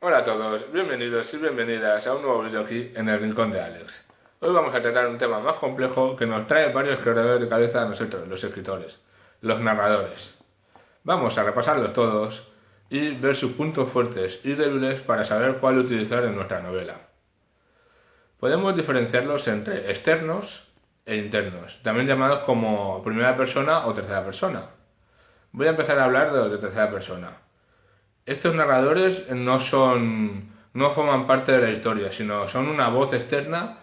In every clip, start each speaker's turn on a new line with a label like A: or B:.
A: Hola a todos, bienvenidos y bienvenidas a un nuevo vídeo aquí en el Rincón de Alex. Hoy vamos a tratar un tema más complejo que nos trae varios quebraderos de cabeza a nosotros, los escritores, los narradores. Vamos a repasarlos todos y ver sus puntos fuertes y débiles para saber cuál utilizar en nuestra novela. Podemos diferenciarlos entre externos e internos, también llamados como primera persona o tercera persona. Voy a empezar a hablar de los de tercera persona. Estos narradores no forman parte de la historia, sino son una voz externa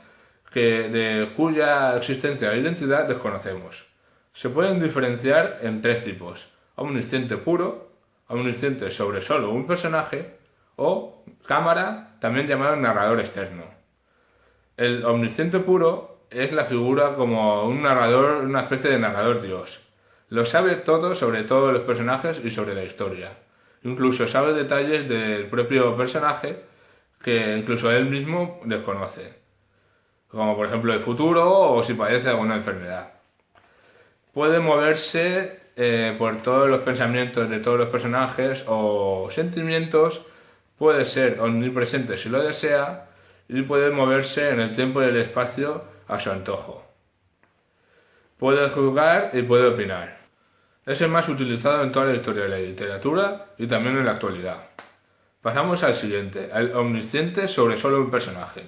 A: de cuya existencia e identidad desconocemos. Se pueden diferenciar en tres tipos: omnisciente puro, omnisciente sobre solo un personaje, o cámara, también llamado narrador externo. El omnisciente puro es la figura como un narrador, una especie de narrador dios. Lo sabe todo sobre todos los personajes y sobre la historia. Incluso sabe detalles del propio personaje que incluso él mismo desconoce, como por ejemplo el futuro o si padece alguna enfermedad. Puede moverse por todos los pensamientos de todos los personajes o sentimientos, puede ser omnipresente si lo desea y puede moverse en el tiempo y el espacio a su antojo. Puede juzgar y puede opinar. Es el más utilizado en toda la historia de la literatura y también en la actualidad. Pasamos al siguiente, el omnisciente sobre solo un personaje.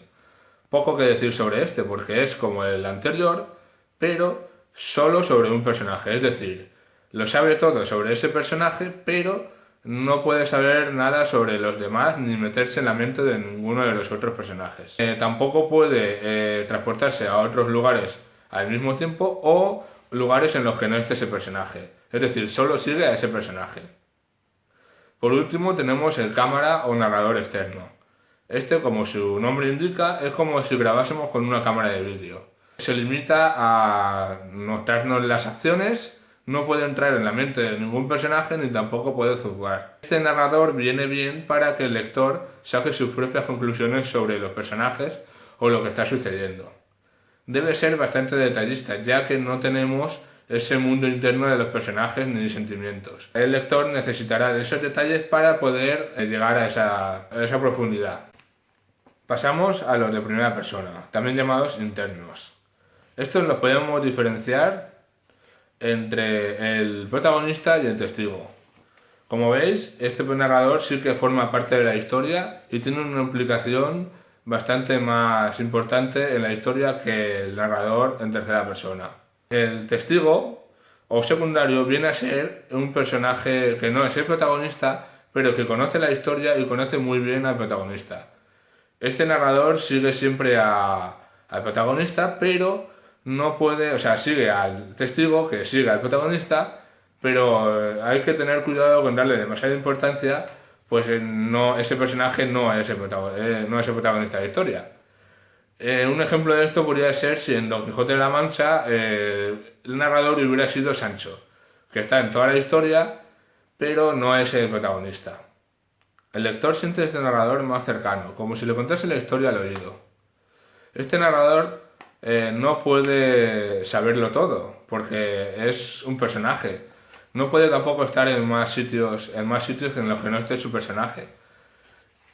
A: Poco que decir sobre este porque es como el anterior, pero solo sobre un personaje, es decir, lo sabe todo sobre ese personaje, pero no puede saber nada sobre los demás ni meterse en la mente de ninguno de los otros personajes. Tampoco puede transportarse a otros lugares al mismo tiempo o lugares en los que no esté ese personaje. Es decir, solo sigue a ese personaje. Por último tenemos el cámara o narrador externo. Este, como su nombre indica, es como si grabásemos con una cámara de vídeo. Se limita a mostrarnos las acciones, no puede entrar en la mente de ningún personaje ni tampoco puede juzgar. Este narrador viene bien para que el lector saque sus propias conclusiones sobre los personajes o lo que está sucediendo. Debe ser bastante detallista, ya que no tenemos ese mundo interno de los personajes ni sentimientos. El lector necesitará de esos detalles para poder llegar a esa profundidad. Pasamos a los de primera persona, también llamados internos. Estos los podemos diferenciar entre el protagonista y el testigo. Como veis, este narrador sí que forma parte de la historia y tiene una implicación bastante más importante en la historia que el narrador en tercera persona. El testigo o secundario viene a ser un personaje que no es el protagonista, pero que conoce la historia y conoce muy bien al protagonista. Este narrador sigue siempre al protagonista, pero no puede, o sea, sigue al testigo que sigue al protagonista, pero hay que tener cuidado con darle demasiada importancia, pues ese personaje no es el protagonista de la historia. Un ejemplo de esto podría ser si en Don Quijote de la Mancha el narrador hubiera sido Sancho, que está en toda la historia, pero no es el protagonista. El lector siente este narrador más cercano, como si le contase la historia al oído. Este narrador no puede saberlo todo, porque es un personaje. No puede tampoco estar en más sitios en los que no esté su personaje.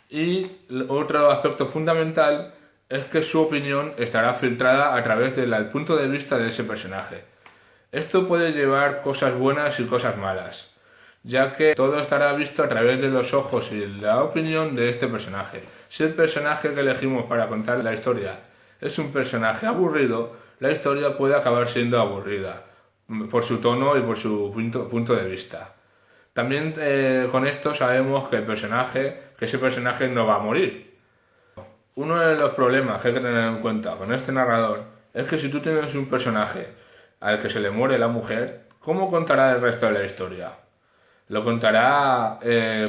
A: Y otro aspecto fundamental es que su opinión estará filtrada a través del punto de vista de ese personaje. Esto puede llevar cosas buenas y cosas malas, ya que todo estará visto a través de los ojos y la opinión de este personaje. Si el personaje que elegimos para contar la historia es un personaje aburrido, la historia puede acabar siendo aburrida, por su tono y por su punto de vista. También con esto sabemos que ese personaje no va a morir. Uno de los problemas que hay que tener en cuenta con este narrador es que si tú tienes un personaje al que se le muere la mujer, ¿cómo contará el resto de la historia? ¿Lo contará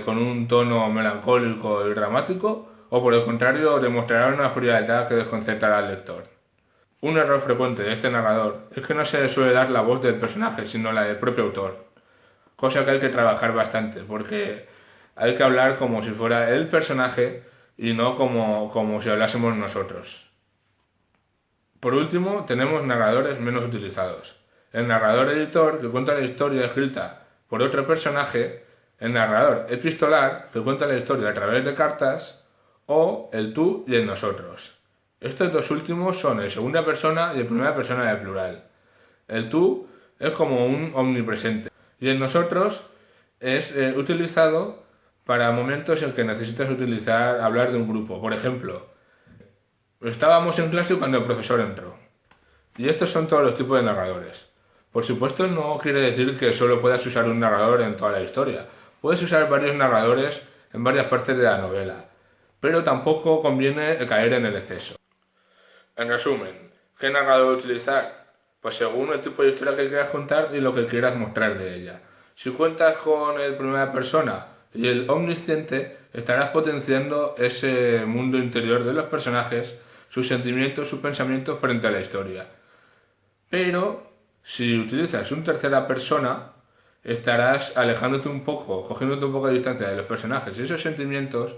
A: con un tono melancólico y dramático? ¿O por el contrario demostrará una frialdad que desconcertará al lector? Un error frecuente de este narrador es que no se le suele dar la voz del personaje, sino la del propio autor. Cosa que hay que trabajar bastante, porque hay que hablar como si fuera el personaje y no como si hablásemos nosotros. Por último, tenemos narradores menos utilizados. El narrador editor, que cuenta la historia escrita por otro personaje, el narrador epistolar, que cuenta la historia a través de cartas, o el tú y el nosotros. Estos dos últimos son en segunda persona y en primera persona de plural. El tú es como un omnipresente y el nosotros es utilizado para momentos en que necesitas hablar de un grupo. Por ejemplo, estábamos en clase cuando el profesor entró. Y estos son todos los tipos de narradores. Por supuesto, no quiere decir que solo puedas usar un narrador en toda la historia. Puedes usar varios narradores en varias partes de la novela, pero tampoco conviene caer en el exceso. En resumen, ¿qué narrador utilizar? Pues según el tipo de historia que quieras contar y lo que quieras mostrar de ella. Si cuentas con el primera persona y el omnisciente, estarás potenciando ese mundo interior de los personajes, sus sentimientos, sus pensamientos frente a la historia. Pero si utilizas un tercera persona, estarás alejándote un poco, cogiéndote un poco de distancia de los personajes y esos sentimientos,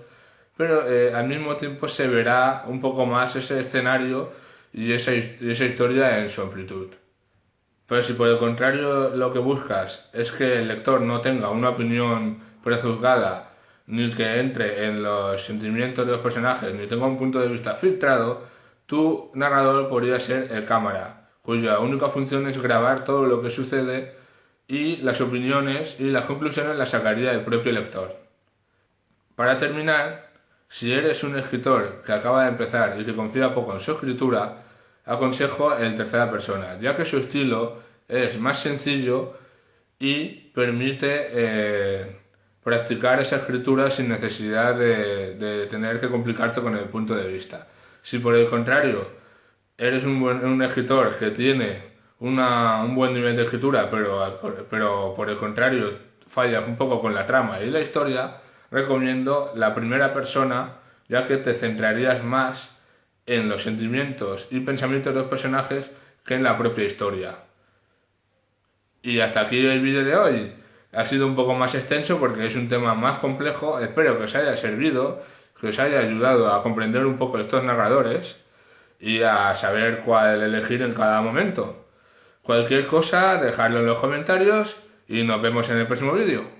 A: pero al mismo tiempo se verá un poco más ese escenario y esa historia en su amplitud. Pero si por el contrario lo que buscas es que el lector no tenga una opinión prejuzgada, ni que entre en los sentimientos de los personajes, ni tenga un punto de vista filtrado, tu narrador podría ser el cámara, cuya única función es grabar todo lo que sucede y las opiniones y las conclusiones las sacaría el propio lector. Para terminar, si eres un escritor que acaba de empezar y que confía poco en su escritura, aconsejo en tercera persona, ya que su estilo es más sencillo y permite practicar esa escritura sin necesidad de tener que complicarte con el punto de vista. Si por el contrario eres un escritor que tiene un buen nivel de escritura, pero por el contrario fallas un poco con la trama y la historia, recomiendo la primera persona, ya que te centrarías más en los sentimientos y pensamientos de los personajes que en la propia historia. Y hasta aquí el vídeo de hoy. Ha sido un poco más extenso porque es un tema más complejo. Espero que os haya servido, que os haya ayudado a comprender un poco estos narradores y a saber cuál elegir en cada momento. Cualquier cosa, dejadlo en los comentarios y nos vemos en el próximo vídeo.